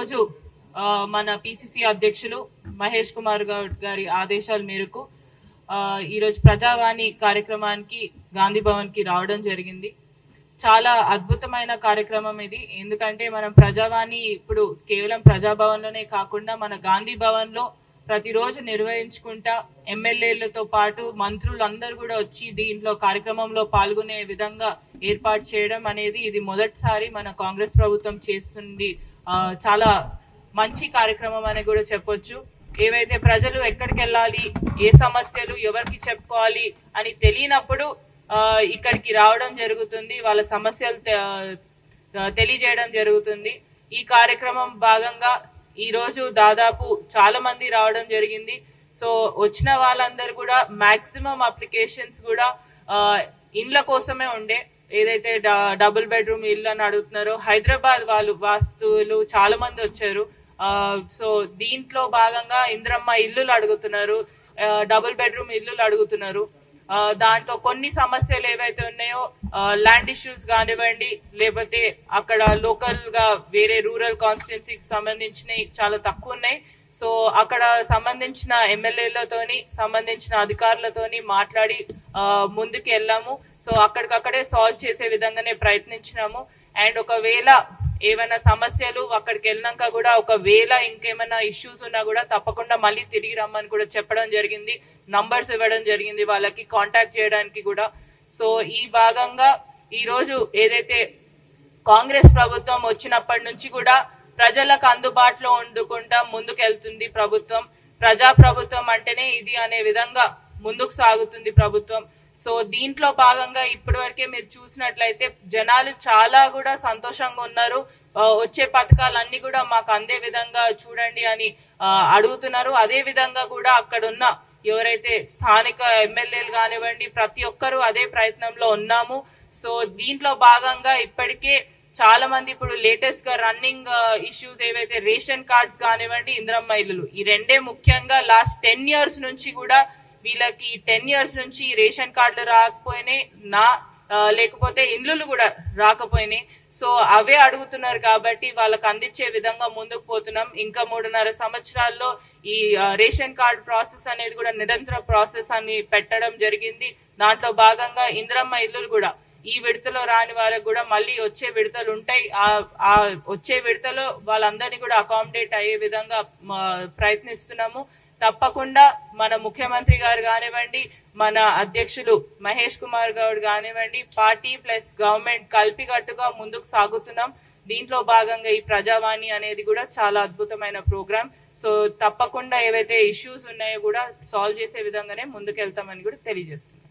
రోజు మన పిసిసి అధ్యక్షులు మహేష్ కుమార్ గౌడ్ గారి ఆదేశాల మేరకు ఈ రోజు ప్రజావాణి కార్యక్రమానికి గాంధీ భవన్ కి రావడం జరిగింది. చాలా అద్భుతమైన కార్యక్రమం ఇది. ఎందుకంటే మనం ప్రజావాణి ఇప్పుడు కేవలం ప్రజాభవన్ లోనే కాకుండా మన గాంధీ భవన్ లో ప్రతిరోజు నిర్వహించుకుంటా ఎమ్మెల్యేలతో పాటు మంత్రులందరూ కూడా వచ్చి దీంట్లో కార్యక్రమంలో పాల్గొనే విధంగా ఏర్పాటు చేయడం అనేది ఇది మొదటిసారి మన కాంగ్రెస్ ప్రభుత్వం చేస్తుంది. చాలా మంచి కార్యక్రమం అని కూడా చెప్పొచ్చు. ఏవైతే ప్రజలు ఎక్కడికి వెళ్ళాలి, ఏ సమస్యలు ఎవరికి చెప్పుకోవాలి అని తెలియనప్పుడు ఇక్కడికి రావడం జరుగుతుంది, వాళ్ళ సమస్యలు తెలియజేయడం జరుగుతుంది. ఈ కార్యక్రమం భాగంగా ఈ రోజు దాదాపు చాలా మంది రావడం జరిగింది. సో వచ్చిన వాళ్ళందరూ కూడా మాక్సిమం అప్లికేషన్స్ కూడా ఇండ్ల కోసమే ఉండే. ఏదైతే డబుల్ బెడ్రూమ్ ఇల్లు అని అడుగుతున్నారో హైదరాబాద్ వాళ్ళు వాస్తువులు చాలా మంది వచ్చారు. సో దీంట్లో భాగంగా ఇంద్రమ్మ ఇల్లులు అడుగుతున్నారు, డబుల్ బెడ్రూమ్ ఇల్లులు అడుగుతున్నారు. దాంట్లో కొన్ని సమస్యలు ఏవైతే ఉన్నాయో ల్యాండ్ ఇష్యూస్ కానివ్వండి, లేకపోతే అక్కడ లోకల్ గా వేరే రూరల్ కాన్స్టిట్యున్సీకి సంబంధించినవి చాలా తక్కువ ఉన్నాయి. సో అక్కడ సంబంధించిన ఎమ్మెల్యేలతోని సంబంధించిన అధికారులతోని మాట్లాడి ముందుకు వెళ్ళాము. సో అక్కడికక్కడే సాల్వ్ చేసే విధంగానే ప్రయత్నించినాము. అండ్ ఒకవేళ ఏమైనా సమస్యలు అక్కడికి వెళ్ళినాక కూడా ఒకవేళ ఇంకేమైనా ఇష్యూస్ ఉన్నా కూడా తప్పకుండా మళ్ళీ తిరిగి రమ్మని కూడా చెప్పడం జరిగింది. నంబర్స్ ఇవ్వడం జరిగింది వాళ్ళకి కాంటాక్ట్ చేయడానికి కూడా. సో ఈ భాగంగా ఈ రోజు ఏదైతే కాంగ్రెస్ ప్రభుత్వం వచ్చినప్పటి నుంచి కూడా ప్రజలకు అందుబాటులో ఉండుకుంటా ముందుకు వెళ్తుంది ప్రభుత్వం. ప్రజా ప్రభుత్వం అంటేనే ఇది అనే విధంగా ముందుకు సాగుతుంది ప్రభుత్వం. సో దీంట్లో భాగంగా ఇప్పటి వరకే మీరు చూసినట్లయితే జనాలు చాలా కూడా సంతోషంగా ఉన్నారు. వచ్చే పథకాలన్నీ కూడా మాకు అందే విధంగా చూడండి అని అడుగుతున్నారు. అదే విధంగా కూడా అక్కడ ఉన్న ఎవరైతే స్థానిక ఎమ్మెల్యేలు కానివ్వండి ప్రతి ఒక్కరూ అదే ప్రయత్నంలో ఉన్నాము. సో దీంట్లో భాగంగా ఇప్పటికే చాలా మంది ఇప్పుడు లేటెస్ట్ గా రన్నింగ్ ఇష్యూస్ ఏవైతే రేషన్ కార్డ్స్ కానివ్వండి, ఇంద్రమ్మ ఇల్లులు, ఈ రెండే ముఖ్యంగా లాస్ట్ 10 years నుంచి కూడా వీళ్ళకి 10 years నుంచి రేషన్ కార్డులు రాకపోయినాయి, లేకపోతే ఇండ్లు కూడా రాకపోయినాయి. సో అవే అడుగుతున్నారు కాబట్టి వాళ్ళకి అందించే విధంగా ముందుకు పోతున్నాం. ఇంకా 3.5 సంవత్సరాల్లో ఈ రేషన్ కార్డు ప్రాసెస్ అనేది కూడా నిరంతర ప్రాసెస్ అని పెట్టడం జరిగింది. దాంట్లో భాగంగా ఇంద్రమ్మ ఇల్లులు కూడా ఈ విడతలో రాని వాళ్ళకి కూడా మళ్ళీ వచ్చే విడతలు ఉంటాయి. ఆ వచ్చే విడతలో వాళ్ళందరినీ కూడా అకామిడేట్ అయ్యే విధంగా ప్రయత్నిస్తున్నాము. తప్పకుండా మన ముఖ్యమంత్రి గారు కానివ్వండి, మన అధ్యక్షులు మహేష్ కుమార్ గౌడ్ కానివ్వండి, పార్టీ ప్లస్ గవర్నమెంట్ కలిపికట్టుగా ముందుకు సాగుతున్నాం. దీంట్లో భాగంగా ఈ ప్రజావాణి అనేది కూడా చాలా అద్భుతమైన ప్రోగ్రామ్. సో తప్పకుండా ఏవైతే ఇష్యూస్ ఉన్నాయో కూడా సాల్వ్ చేసే విధంగానే ముందుకెళ్తామని కూడా తెలియజేస్తున్నాం.